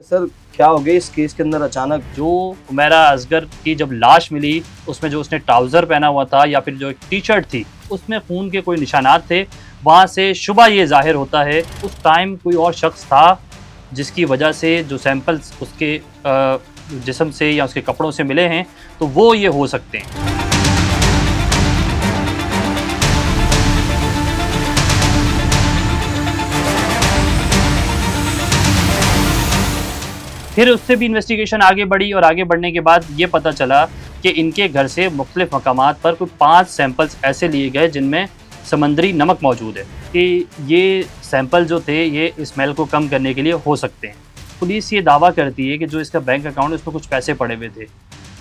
Sir, क्या हो गया इस केस के अंदर अचानक? जो हुमैरा असगर की जब लाश मिली, उसमें जो उसने ट्राउज़र पहना हुआ था या फिर जो एक टी-शर्ट थी, उसमें खून के कोई निशानात थे। वहाँ से शुबह ये ज़ाहिर होता है, उस टाइम कोई और शख्स था, जिसकी वजह से जो सैंपल्स उसके जिस्म से या उसके कपड़ों से मिले हैं, तो वो ये हो सकते हैं। फिर उससे भी इन्वेस्टिगेशन आगे बढ़ी और आगे बढ़ने के बाद ये पता चला कि इनके घर से मुख्तलिफ मकामात पर कुछ 5 सैंपल्स ऐसे लिए गए जिनमें समंदरी नमक मौजूद है कि ये सैंपल जो थे ये स्मेल को कम करने के लिए हो सकते हैं। पुलिस ये दावा करती है कि जो इसका बैंक अकाउंट है उसमें कुछ पैसे पड़े हुए थे।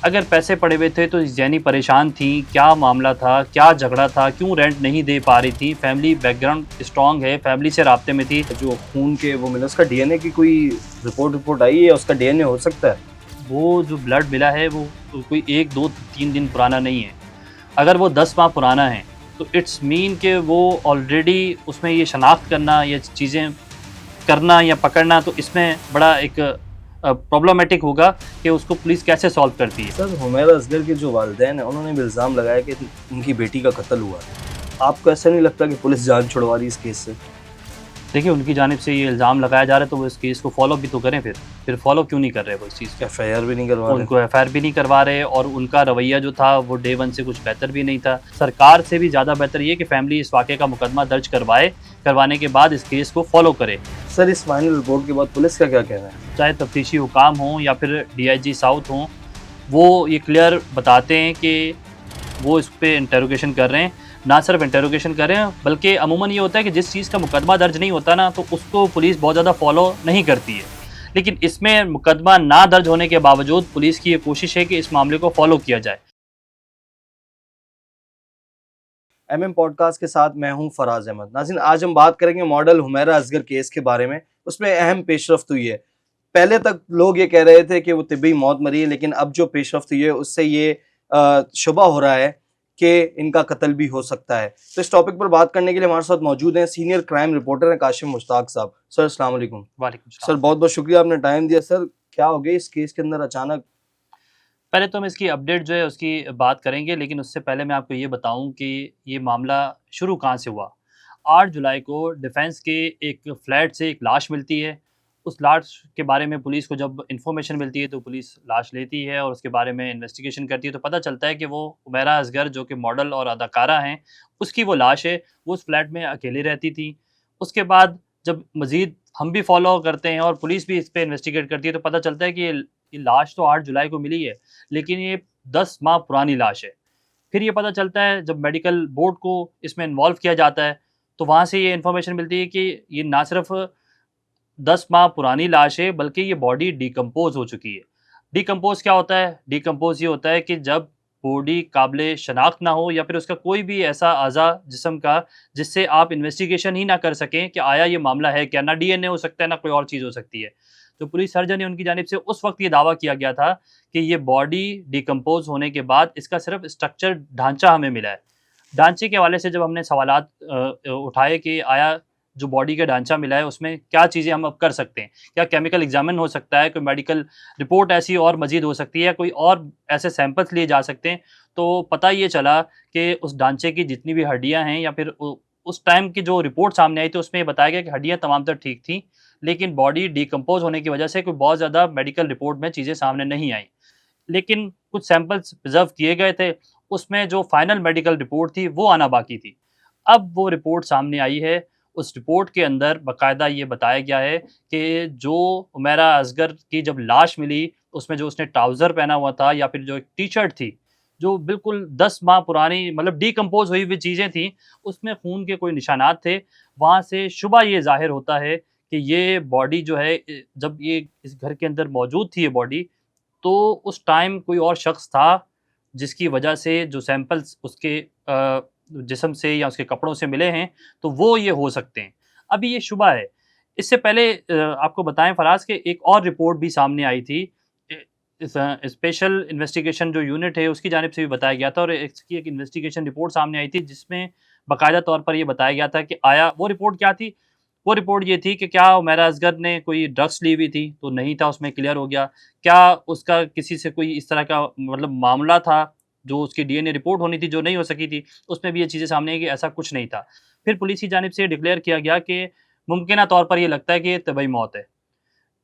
अगर पैसे पड़े हुए थे तो जैनी परेशान थी, क्या मामला था, क्या झगड़ा था, क्यों रेंट नहीं दे पा रही थी, फैमिली बैकग्राउंड स्ट्रॉन्ग है, फैमिली से राब्ते में थी। जो खून के वो मिला उसका डीएनए की कोई रिपोर्ट आई है? उसका डीएनए हो सकता है? वो जो ब्लड मिला है वो कोई 1, 2, 3 दिन पुराना नहीं है। अगर वो 10 माह पुराना है तो इट्स मीन कि वो ऑलरेडी उसमें ये शनाख्त करना, ये चीज़ें करना या पकड़ना, तो इसमें बड़ा एक प्रॉब्लमेटिक होगा कि उसको पुलिस कैसे सॉल्व करती है। सर, हुमैरा असगर के जो वालिदैन हैं उन्होंने भी इल्ज़ाम लगाया कि उनकी बेटी का कत्ल हुआ है। आपको ऐसा नहीं लगता कि पुलिस जान छुड़वा रही है इस केस से? देखिए, उनकी जानिब से ये इल्ज़ाम लगाया जा रहा है तो वो इस केस को फ़ॉलो भी तो करें फिर फ़ॉलो क्यों नहीं कर रहे वो इस चीज़ को? एफआईआर भी नहीं करवा रहे? उनको एफआईआर भी नहीं करवा रहे और उनका रवैया जो था वो डे वन से कुछ बेहतर भी नहीं था। सरकार से भी ज़्यादा बेहतर ये कि फैमिली इस वाक़े का मुकदमा दर्ज करवाए, करवाने के बाद इस केस को फ़ॉलो करे। सर, इस फाइनल रिपोर्ट के बाद पुलिस का क्या कहना है? चाहे तफ्तीशी हुकाम हों या फिर डीआईजी साउथ हों, वो ये क्लियर बताते हैं कि वो इस पे इंटेरोगेशन कर रहे हैं। ना सिर्फ इंटेरोगेशन कर रहे हैं बल्कि अमूमन ये होता है कि जिस चीज़ का मुकदमा दर्ज नहीं होता ना, तो उसको पुलिस बहुत ज़्यादा फ़ॉलो नहीं करती है। लेकिन इसमें मुकदमा ना दर्ज होने के बावजूद पुलिस की ये कोशिश है कि इस मामले को फ़ॉलो किया जाए। एमएम पॉडकास्ट के साथ मैं हूं फराज अहमद। नाज़रीन, आज हम बात करेंगे मॉडल हुमैरा असगर केस के बारे में। उसमें अहम पेशरफ्त हुई है। पहले तक लोग ये कह रहे थे कि वो तिब्बी मौत मरी है, लेकिन अब जो पेशरफ्त हुई है उससे ये शुबा हो रहा है कि इनका कत्ल भी हो सकता है। तो इस टॉपिक पर बात करने के लिए हमारे साथ मौजूद हैं सीनियर क्राइम रिपोर्टर हैं काशिम मुश्ताक साहब। सर, अस्सलाम वालेकुम। वालेकुम सर, सलाम। बहुत बहुत शुक्रिया, आपने टाइम दिया। सर, क्या हो गया इस केस के अंदर अचानक? पहले तो हम इसकी अपडेट जो है उसकी बात करेंगे, लेकिन उससे पहले मैं आपको ये बताऊँ कि ये मामला शुरू कहाँ से हुआ। 8 जुलाई को डिफेंस के एक फ्लैट से एक लाश मिलती है। उस लाश के बारे में पुलिस को जब इन्फॉर्मेशन मिलती है तो पुलिस लाश लेती है और उसके बारे में इन्वेस्टिगेशन करती है, तो पता चलता है कि वो हुमैरा असगर जो कि मॉडल और अदाकारा हैं, उसकी वो लाश है। वो उस फ्लैट में अकेली रहती थी। उसके बाद जब मज़ीद हम भी फॉलो करते हैं और पुलिस भी इस पे इन्वेस्टिगेट करती है, तो पता चलता है कि ये लाश तो 8 जुलाई को मिली है, लेकिन ये 10 माह पुरानी लाश है। फिर ये पता चलता है जब मेडिकल बोर्ड को इसमें इन्वॉल्व किया जाता है, तो वहाँ से ये इन्फॉर्मेशन मिलती है कि ये ना सिर्फ़ 10 माह पुरानी लाश है, बल्कि ये बॉडी डिकम्पोज़ हो चुकी है। डिकम्पोज़ क्या होता है? डिकम्पोज़ ये होता है कि जब बॉडी काबिले शनाख्त ना हो या फिर उसका कोई भी ऐसा अज़ा जिस्म का जिससे आप इन्वेस्टिगेशन ही ना कर सकें कि आया ये मामला है क्या? ना डीएनए हो सकता है, ना कोई और चीज़ हो सकती है। तो पुलिस सर्जन ने उनकी जानिब से उस वक़्त ये दावा किया गया था कि ये बॉडी डिकम्पोज़ होने के बाद इसका सिर्फ़ स्ट्रक्चर ढाँचा हमें मिला है। ढाँचे के हवाले से जब हमने सवालात उठाए कि आया जो बॉडी का ढाँचा मिला है उसमें क्या चीज़ें हम अब कर सकते हैं? क्या केमिकल एग्ज़ामिन हो सकता है? कोई मेडिकल रिपोर्ट ऐसी और मज़ीद हो सकती है? कोई और ऐसे सैंपल्स लिए जा सकते हैं? तो पता ये चला कि उस ढाँचे की जितनी भी हड्डियाँ हैं या फिर उ उस टाइम की जो रिपोर्ट सामने आई थी उसमें ये बताया गया कि हड्डियाँ तमाम तर ठीक थी, लेकिन बॉडी डिकम्पोज़ होने की वजह से कोई बहुत ज़्यादा मेडिकल रिपोर्ट में चीज़ें सामने नहीं आईं। लेकिन कुछ सैंपल्स प्रिज़र्व किए गए थे, उसमें जो फाइनल मेडिकल रिपोर्ट थी वो आना बाकी थी। अब वो रिपोर्ट सामने आई है, उस रिपोर्ट के अंदर बाकायदा ये बताया गया है कि जो हुमैरा असगर की जब लाश मिली, उसमें जो उसने ट्राउज़र पहना हुआ था या फिर जो एक टी-शर्ट थी, जो बिल्कुल 10 माह पुरानी मतलब डिकम्पोज़ हुई हुई चीज़ें थीं, उसमें खून के कोई निशानात थे। वहाँ से शुबह ये ज़ाहिर होता है कि ये बॉडी जो है जब ये इस घर के अंदर मौजूद थी ये बॉडी, तो उस टाइम कोई और शख्स था, जिसकी वजह से जो सैंपल्स उसके जिस्म से या उसके कपड़ों से मिले हैं, तो वो ये हो सकते हैं। अभी ये शुबा है। इससे पहले आपको बताएँ फ़राज़ कि एक और रिपोर्ट भी सामने आई थी। स्पेशल इन्वेस्टिगेशन जो यूनिट है, उसकी जानिब से भी बताया गया था और इसकी एक इन्वेस्टिगेशन रिपोर्ट सामने आई थी, जिसमें बाकायदा तौर पर ये बताया गया था कि आया वो रिपोर्ट क्या थी? वो रिपोर्ट ये थी कि क्या उमैरा असगर ने कोई ड्रग्स ली हुई थी, तो नहीं था, उसमें क्लियर हो गया। क्या उसका किसी से कोई इस तरह का मतलब मामला था, जो उसकी डीएनए रिपोर्ट होनी थी, जो नहीं हो सकी थी, उसमें भी ये चीज़ें सामने आई कि ऐसा कुछ नहीं था। फिर पुलिस की जानिब से डिक्लेयर किया गया कि मुमकिना तौर पर ये लगता है कि ये तबई मौत है।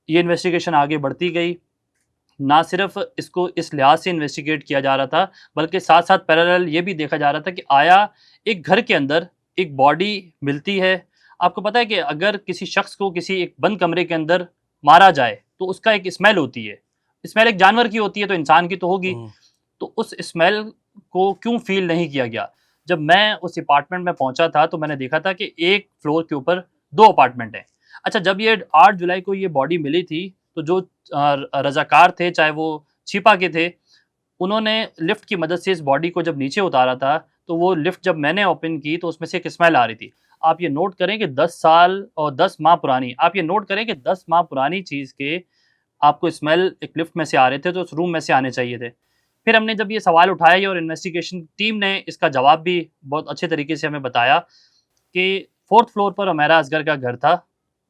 ये इन्वेस्टिगेशन आगे बढ़ती गई। ना सिर्फ इसको इस लिहाज से इन्वेस्टिगेट किया जा रहा था, बल्कि साथ-साथ पैरेलल ये भी देखा जा रहा था कि आया एक घर के अंदर एक बॉडी मिलती है। आपको पता है कि अगर किसी शख्स को किसी एक बंद कमरे के अंदर मारा जाए, तो उसका एक स्मेल होती है। स्मेल एक जानवर की होती है, तो इंसान की तो होगी। हम्म, तो उस स्मेल को क्यों फ़ील नहीं किया गया? जब मैं उस अपार्टमेंट में पहुँचा था, तो मैंने देखा था कि एक फ्लोर के ऊपर 2 अपार्टमेंट हैं। अच्छा, जब ये 8 जुलाई को ये बॉडी मिली थी, तो जो रज़ाकार थे, चाहे वो छिपा के थे, उन्होंने लिफ्ट की मदद से इस बॉडी को जब नीचे उतारा था, तो वो लिफ्ट जब मैंने ओपन की, तो उसमें से एक स्मेल आ रही थी। आप ये नोट करें कि 10 साल और 10 माह पुरानी, आप ये नोट करें कि 10 माह पुरानी चीज़ के आपको स्मेल एक लिफ्ट में से आ रहे थे, तो उस रूम में से आने चाहिए थे। फिर हमने जब ये सवाल उठाए और इन्वेस्टिगेशन टीम ने इसका जवाब भी बहुत अच्छे तरीके से हमें बताया कि 4th फ्लोर पर उमैरा असगर का घर था।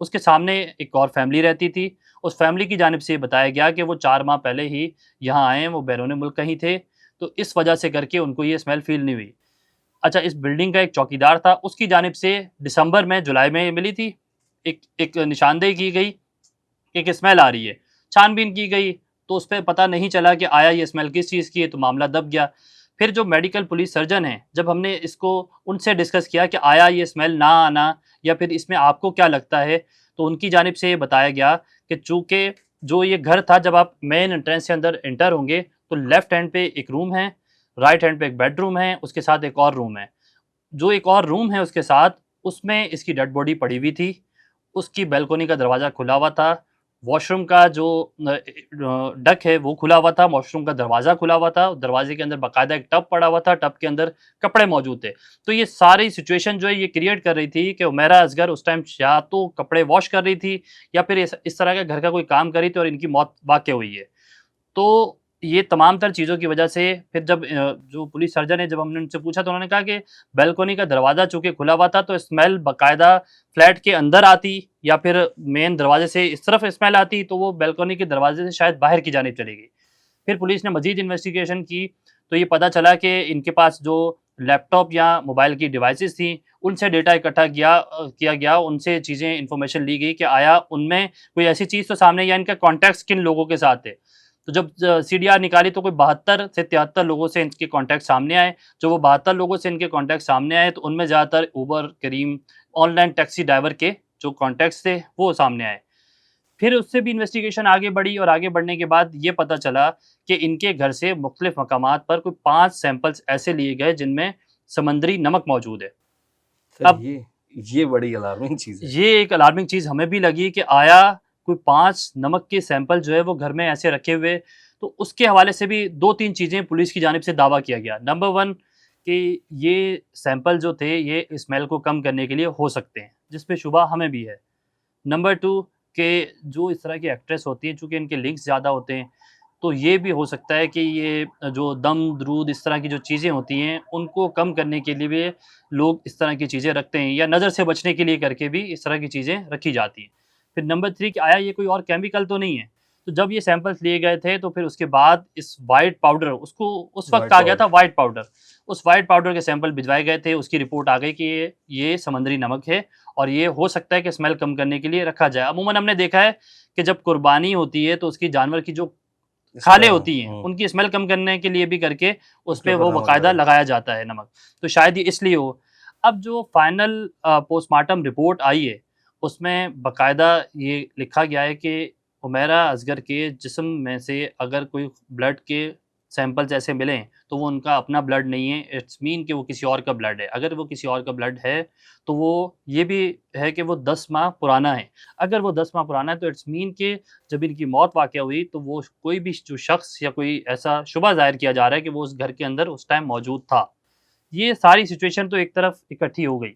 उसके सामने एक और फैमिली रहती थी। उस फैमिली की जानिब से ये बताया गया कि वो 4 माह पहले ही यहाँ आए हैं, वो बैरून मुल्क कहीं थे, तो इस वजह से करके उनको ये स्मेल फ़ील नहीं हुई। अच्छा, इस बिल्डिंग का एक चौकीदार था, उसकी जानिब से दिसंबर में, जुलाई में ये मिली थी। एक एक निशानदेही की गई कि एक स्मेल आ रही है। छानबीन की गई, तो उसपे पता नहीं चला कि आया ये स्मेल किस चीज़ की है, तो मामला दब गया। फिर जो मेडिकल पुलिस सर्जन हैं, जब हमने इसको उनसे डिस्कस किया कि आया ये स्मेल ना आना या फिर इसमें आपको क्या लगता है, तो उनकी जानिब से ये बताया गया कि चूँकि जो ये घर था, जब आप मेन एंट्रेंस से अंदर एंटर होंगे, तो लेफ्ट हैंड पे एक रूम है, राइट हैंड पे एक बेडरूम है, उसके साथ एक और रूम है। जो एक और रूम है उसके साथ, उसमें इसकी डेड बॉडी पड़ी हुई थी। उसकी बालकनी का दरवाज़ा खुला हुआ था। वॉशरूम का जो डक है वो खुला हुआ था, वॉशरूम का दरवाज़ा खुला हुआ था। दरवाज़े के अंदर बाकायदा एक टब पड़ा हुआ था, टब के अंदर कपड़े मौजूद थे। तो ये सारी सिचुएशन जो है ये क्रिएट कर रही थी कि उमैरा असगर उस टाइम या तो कपड़े वॉश कर रही थी या फिर इस तरह का घर का कोई काम कर रही थी और इनकी मौत वाक़ई हुई है। तो ये तमाम तर चीज़ों की वजह से फिर जब जो पुलिस सर्जन है, जब हमने उनसे पूछा, तो उन्होंने कहा कि बालकनी का दरवाज़ा चूँकि खुला हुआ था, तो स्मेल बाकायदा फ्लैट के अंदर आती या फिर मेन दरवाज़े से इस तरफ स्मेल आती, तो वो बालकनी के दरवाज़े से शायद बाहर की जानिब चली गई। फिर पुलिस ने मज़ीद इन्वेस्टिगेशन की, तो ये पता चला कि इनके पास जो लैपटॉप या मोबाइल की डिवाइसेज़ थी, उनसे डेटा इकट्ठा किया गया, उनसे चीज़ें इन्फॉर्मेशन ली गई कि आया उनमें कोई ऐसी चीज़ तो सामने, या इनका कॉन्टैक्ट्स किन लोगों के साथ थे। तो जब सीडीआर निकाली, तो कोई 72 से 73 लोगों से इनके कॉन्टैक्ट सामने आए। जो वो 72 लोगों से इनके कॉन्टैक्ट सामने आए, तो उनमें ज़्यादातर उबर, करीम, ऑनलाइन टैक्सी ड्राइवर के जो कॉन्टैक्ट्स थे, वो सामने आए। फिर उससे भी इन्वेस्टिगेशन आगे बढ़ी और आगे बढ़ने के बाद ये पता चला कि इनके घर से मुख्तलिफ मकामात पर कोई 5 सैंपल्स ऐसे लिए गए जिनमें समंदरी नमक मौजूद है। सर अब ये बड़ी अलार्मिंग चीज़ है। ये एक अलार्मिंग चीज़ हमें भी लगी कि आया कोई 5 नमक के सैंपल जो है वो घर में ऐसे रखे हुए, तो उसके हवाले से भी 2-3 चीज़ें पुलिस की जानिब से दावा किया गया। नंबर 1 कि ये सैंपल जो थे ये स्मेल को कम करने के लिए हो सकते हैं, जिस पे शुबा हमें भी है। नंबर 2 कि जो इस तरह की एक्ट्रेस होती हैं, चूँकि इनके लिंक्स ज़्यादा होते हैं, तो ये भी हो सकता है कि ये जो दम, दरूद, इस तरह की जो चीज़ें होती हैं, उनको कम करने के लिए भी लोग इस तरह की चीज़ें रखते हैं, या नज़र से बचने के लिए करके भी इस तरह की चीज़ें रखी जाती हैं। फिर नंबर 3 कि आया ये कोई और केमिकल तो नहीं है। तो जब ये सैंपल्स लिए गए थे, तो फिर उसके बाद इस व्हाइट पाउडर, उसको उस वक़्त व्हाइट कहा गया था पाउडर। White powder. उस व्हाइट पाउडर के सैंपल भिजवाए गए थे, उसकी रिपोर्ट आ गई कि ये समुद्री नमक है और ये हो सकता है कि स्मेल कम करने के लिए रखा जाए। अमूमन हमने देखा है कि जब कुर्बानी होती है, तो उसकी जानवर की जो खालें इसमें होती हैं, उनकी स्मेल कम करने के लिए भी करके उसके उसपे ऊपर वो नमक बाकायदा लगाया जाता लगाया जाता है नमक। तो शायद ये इसलिए हो। अब जो फाइनल पोस्टमार्टम रिपोर्ट आई है, उसमें बाकायदा ये लिखा गया है कि उमैरा असगर के जिस्म में से अगर कोई ब्लड के सैंपल्स ऐसे मिलें, तो वो उनका अपना ब्लड नहीं है, इट्स मीन कि वो किसी और का ब्लड है। अगर वो किसी और का ब्लड है, तो वो ये भी है कि वो 10 माह पुराना है। अगर वो 10 माह पुराना है, तो इट्स मीन कि जब इनकी मौत वाक़या हुई, तो वो कोई भी जो शख्स या कोई ऐसा शुबा ज़ाहिर किया जा रहा है कि वो उस घर के अंदर उस टाइम मौजूद था। ये सारी सिचुएशन तो एक तरफ इकट्ठी हो गई।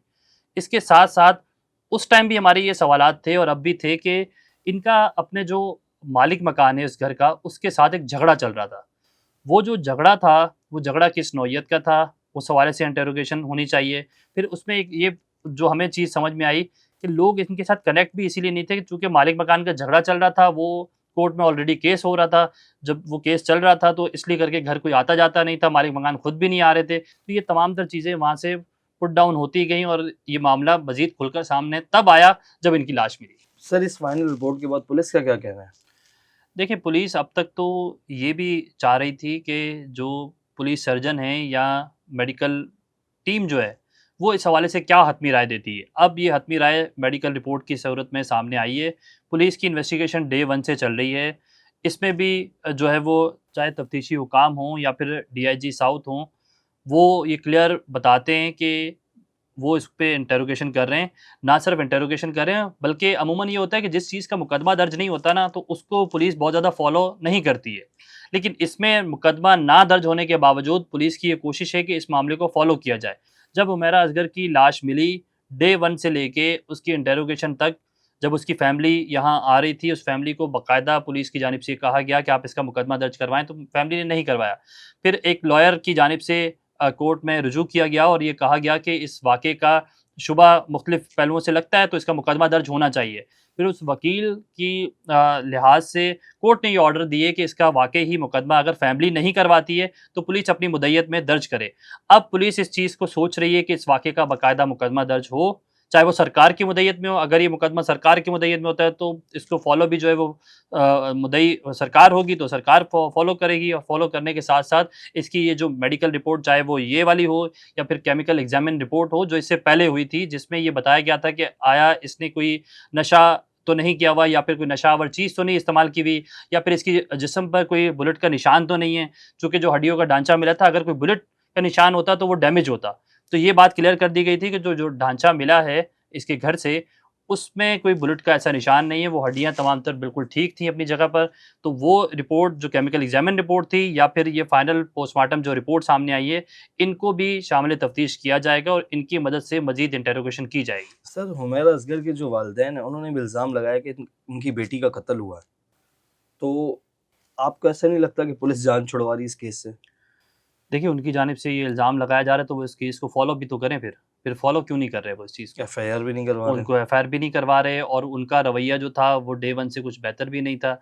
इसके साथ-साथ उस टाइम भी हमारे ये सवालात थे और अब भी थे कि इनका अपने जो मालिक मकान है इस घर का, उसके साथ एक झगड़ा चल रहा था। वो जो झगड़ा था, वो झगड़ा किस नौइयत का था, उस हवाले से इंटरोगेशन होनी चाहिए। फिर उसमें एक ये जो हमें चीज़ समझ में आई कि लोग इनके साथ कनेक्ट भी इसीलिए नहीं थे क्योंकि मालिक मकान का झगड़ा चल रहा था, वो कोर्ट में ऑलरेडी केस हो रहा था। जब वो केस चल रहा था तो इसलिए करके घर कोई आता-जाता नहीं था, मालिक मकान खुद भी नहीं आ रहे थे। तो ये तमाम तर चीज़ें वहाँ से पुट डाउन होती गईं और ये मामला मज़ीद खुलकर सामने तब आया जब इनकी लाश मिली। सर, इस फाइनल रिपोर्ट के बाद पुलिस का क्या कहना है? देखिए, पुलिस अब तक तो ये भी चाह रही थी कि जो पुलिस सर्जन हैं या मेडिकल टीम जो है, वो इस हवाले से क्या हतमी राय देती है। अब ये हतमी राय मेडिकल रिपोर्ट की सूरत में सामने आई है। पुलिस की इन्वेस्टिगेशन डे 1 से चल रही है। इसमें भी जो है वो चाहे तफ्तीशी हुकाम हों या फिर डीआईजी साउथ हों, वो ये क्लियर बताते हैं कि वो इस पे इंटेरोगेशन कर रहे हैं। ना सिर्फ इंटेरोगेशन कर रहे हैं, बल्कि अमूमन ये होता है कि जिस चीज़ का मुकदमा दर्ज नहीं होता ना, तो उसको पुलिस बहुत ज़्यादा फ़ॉलो नहीं करती है। लेकिन इसमें मुकदमा ना दर्ज होने के बावजूद पुलिस की ये कोशिश है कि इस मामले को फ़ॉलो किया जाए। जब हुमैरा असगर की लाश मिली, डे 1 से लेके उसकी इंटेरोगेशन तक, जब उसकी फ़ैमिली यहाँ आ रही थी, उस फ़ैमिली को बाकायदा पुलिस की जानिब से कहा गया कि आप इसका मुकदमा दर्ज करवाएँ, तो फ़ैमिली ने नहीं करवाया। फिर एक लॉयर की जानिब से कोर्ट में रुजू किया गया और ये कहा गया कि इस वाक़े का शुबा मुख्तलिफ़ पहलुओं से लगता है, तो इसका मुकदमा दर्ज होना चाहिए। फिर उस वकील की लिहाज से कोर्ट ने ये ऑर्डर दिए कि इसका वाक़ई ही मुकदमा अगर फैमिली नहीं करवाती है, तो पुलिस अपनी मुद्दईयत में दर्ज करे। अब पुलिस इस चीज़ को सोच रही है कि इस वाक़े का बाकायदा मुकदमा दर्ज हो, चाहे वो सरकार की मुद्दईयत में हो। अगर ये मुकदमा सरकार की मुद्दईयत में होता है, तो इसको फ़ॉलो भी जो है वो मुद्दई सरकार होगी, तो सरकार फ़ॉलो करेगी और फ़ॉलो करने के साथ-साथ इसकी ये जो मेडिकल रिपोर्ट, चाहे वो ये वाली हो या फिर केमिकल एग्जामिन रिपोर्ट हो, जो इससे पहले हुई थी, जिसमें ये बताया गया था कि आया इसने कोई नशा तो नहीं किया हुआ या फिर कोई नशावर चीज़ तो नहीं इस्तेमाल की हुई या फिर इसकी जिस्म पर कोई बुलेट का निशान तो नहीं है। चूँकि जो हड्डियों का ढाँचा मिला था, अगर कोई बुलेट का निशान होता तो वो डैमेज होता। तो ये बात क्लियर कर दी गई थी कि जो जो ढाँचा मिला है इसके घर से, उसमें कोई बुलेट का ऐसा निशान नहीं है, वो हड्डियाँ तमाम तर बिल्कुल ठीक थी अपनी जगह पर। तो वो रिपोर्ट जो केमिकल एग्जामिन रिपोर्ट थी या फिर ये फाइनल पोस्टमार्टम जो रिपोर्ट सामने आई है, इनको भी शामिल तफ्तीश किया जाएगा और इनकी मदद से मज़ीद इंटेरोगेशन की जाएगी। सर, हुमैरा असगर के जो वालिदैन हैं, उन्होंने भी इल्ज़ाम लगाया कि उनकी बेटी का कत्ल हुआ है। तो आपको ऐसा नहीं लगता कि पुलिस जान छुड़वा रही है इस केस से? देखिए, उनकी जानिब से ये इल्ज़ाम लगाया जा रहा है, तो वो इस केस को फ़ॉलो भी तो करें फिर। फिर फ़ॉलो क्यों नहीं कर रहे वो इस चीज़ को? एफआईआर भी नहीं करवा रहे? उनको एफआईआर भी नहीं करवा रहे और उनका रवैया जो था वो डे 1 से कुछ बेहतर भी नहीं था।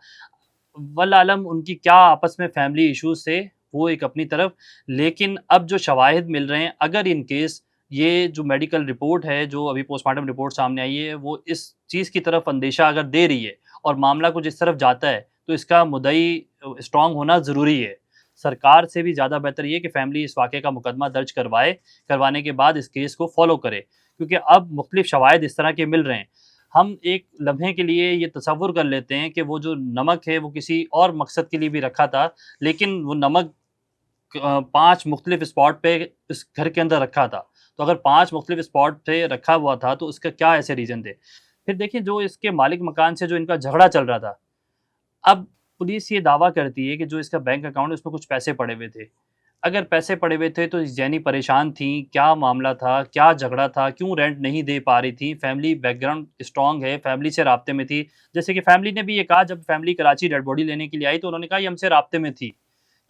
वल्लाह उनकी क्या आपस में फैमिली इश्यूज़ थे, वो एक अपनी तरफ, लेकिन अब जो शवाहिद मिल रहे हैं, अगर इन केस ये जो मेडिकल रिपोर्ट है, जो अभी पोस्टमार्टम रिपोर्ट सामने आई है, वो इस चीज़ की तरफ अंदेशा अगर दे रही है और मामला कुछ इस तरफ जाता है, तो इसका मुद्दई स्ट्रॉन्ग होना ज़रूरी है। सरकार से भी ज़्यादा बेहतर ये है कि फैमिली इस वाक़े का मुकदमा दर्ज करवाए, करवाने के बाद इस केस को फ़ॉलो करे। क्योंकि अब मुख्तलिफ़ शवाहिद इस तरह के मिल रहे हैं। हम एक लम्हे के लिए ये तसव्वुर कर लेते हैं कि वो जो नमक है वो किसी और मकसद के लिए भी रखा था, लेकिन वो नमक 5 मुख्तलिफ़ स्पॉट पे इस घर के अंदर रखा था। तो अगर 5 मुख्तलिफ़ स्पॉट पे रखा हुआ था तो उसका क्या ऐसे रीज़न थे? फिर देखिए, जो इसके मालिक मकान से जो इनका झगड़ा चल रहा था, अब पुलिस ये दावा करती है कि जो इसका बैंक अकाउंट है उसमें कुछ पैसे पड़े हुए थे। अगर पैसे पड़े हुए थे तो जैनी परेशान थी, क्या मामला था, क्या झगड़ा था, क्यों रेंट नहीं दे पा रही थी, फैमिली बैकग्राउंड स्ट्रॉन्ग है, फैमिली से राब्ते में थी। जैसे कि फैमिली ने भी ये कहा, जब फैमिली कराची डेड बॉडी लेने के लिए आई तो उन्होंने कहा ये हमसे राब्ते में थी।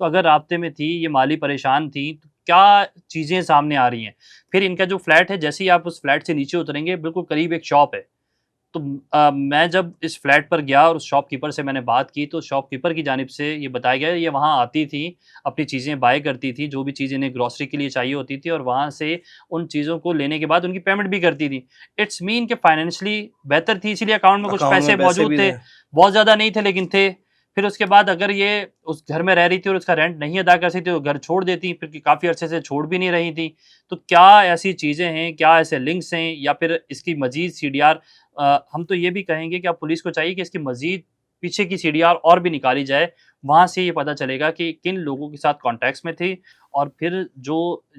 तो अगर राब्ते में थी, ये माली परेशान थी, तो क्या चीज़ें सामने आ रही हैं। फिर इनका जो फ्लैट है, जैसे ही आप उस फ्लैट से नीचे उतरेंगे, बिल्कुल करीब एक शॉप है। तो मैं जब इस फ्लैट पर गया और उस शॉपकीपर से मैंने बात की, तो शॉपकीपर की जानिब से ये बताया गया ये वहाँ आती थी, अपनी चीज़ें बाय करती थी, जो भी चीज़ इन्हें ग्रोसरी के लिए चाहिए होती थी और वहाँ से उन चीज़ों को लेने के बाद उनकी पेमेंट भी करती थी। इट्स मीन कि फाइनेंशियली बेहतर थी, इसीलिए अकाउंट में कुछ अकाउंट पैसे में पैसे मौजूद भी थे, थे। बहुत ज़्यादा नहीं थे लेकिन थे। फिर उसके बाद अगर ये उस घर में रह रही थी और उसका रेंट नहीं अदा कर सकती तो घर छोड़ देती, फिर काफ़ी अरसे से छोड़ भी नहीं रही थी। तो क्या ऐसी चीज़ें हैं, क्या ऐसे लिंक्स हैं या फिर इसकी मज़ीद सीडीआर, हम तो ये भी कहेंगे कि अब पुलिस को चाहिए कि इसकी मज़ीद पीछे की सीडीआर और भी निकाली जाए। वहाँ से ये पता चलेगा कि किन लोगों के साथ कॉन्टैक्ट्स में थी और फिर जो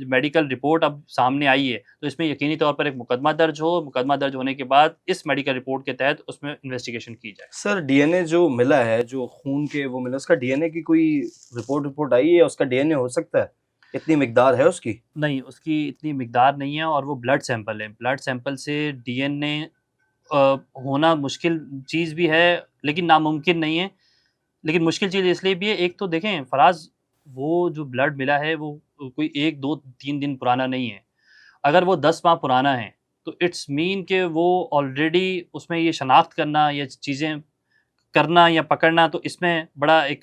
मेडिकल रिपोर्ट अब सामने आई है, तो इसमें यकीनी तौर पर एक मुकदमा दर्ज हो, मुकदमा दर्ज होने के बाद इस मेडिकल रिपोर्ट के तहत उसमें इन्वेस्टिगेशन की जाए। सर, डीएनए जो मिला है, जो खून के वो मिला, उसका डीएनए की कोई रिपोर्ट आई है? उसका डीएनए हो सकता है? इतनी मिकदार है उसकी? नहीं, उसकी इतनी मिकदार नहीं है और वो ब्लड सैंपल है। ब्लड सैंपल से डीएनए अ, होना मुश्किल चीज़ भी है, लेकिन नामुमकिन नहीं है। लेकिन मुश्किल चीज़ इसलिए भी है, एक तो देखें फ़राज़, वो जो ब्लड मिला है वो कोई 1, 2, 3 दिन पुराना नहीं है। अगर वो 10 माह पुराना है, तो इट्स मीन कि वो ऑलरेडी उसमें ये शनाख्त करना, ये चीज़ें करना या पकड़ना, तो इसमें बड़ा एक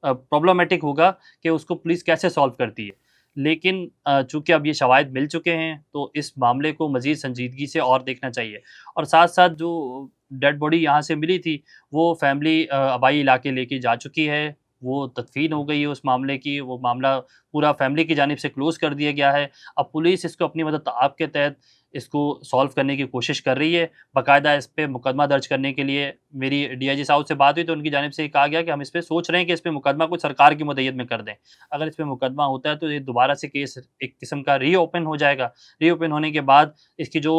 प्रॉब्लमेटिक होगा कि उसको पुलिस कैसे सॉल्व करती है। लेकिन चूँकि अब ये शवाहिद मिल चुके हैं, तो इस मामले को मज़ीद संजीदगी से और देखना चाहिए। और साथ-साथ जो डेड बॉडी यहाँ से मिली थी, वो फैमिली आबाई इलाके लेके जा चुकी है। वो तदफ़ीन हो गई है उस मामले की, वो मामला पूरा फैमिली की जानिब से क्लोज़ कर दिया गया है। अब पुलिस इसको अपनी मदद आप के तहत इसको सॉल्व करने की कोशिश कर रही है। बाकायदा इस पे मुकदमा दर्ज करने के लिए मेरी डीआईजी साहब से बात हुई, तो उनकी जानिब से ये कहा गया कि हम इस पे सोच रहे हैं कि इस पे मुकदमा कुछ सरकार की मुद्दत में कर दें। अगर इस पे मुकदमा होता है तो ये दोबारा से केस एक किस्म का रीओपन हो जाएगा। रीओपन होने के बाद इसकी जो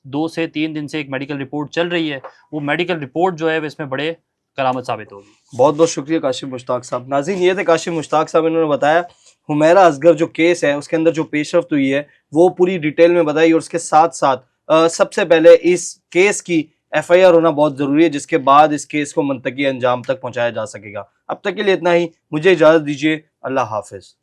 2 से 3 दिन से एक मेडिकल रिपोर्ट चल रही है, वो मेडिकल रिपोर्ट जो है वो इसमें बड़े करामत साबित होगी। बहुत बहुत शुक्रिया काशिफ मुश्ताक साहब। नाज़रीन, ये थे काशिफ मुश्ताक साहब, इन्होंने बताया हुमैरा असगर जो केस है उसके अंदर जो पेशरफ्त हुई है वो पूरी डिटेल में बताई, और उसके साथ साथ सबसे पहले इस केस की एफआईआर होना बहुत ज़रूरी है, जिसके बाद इस केस को मंतकी अंजाम तक पहुंचाया जा सकेगा। अब तक के लिए इतना ही, मुझे इजाज़त दीजिए। अल्लाह हाफिज़।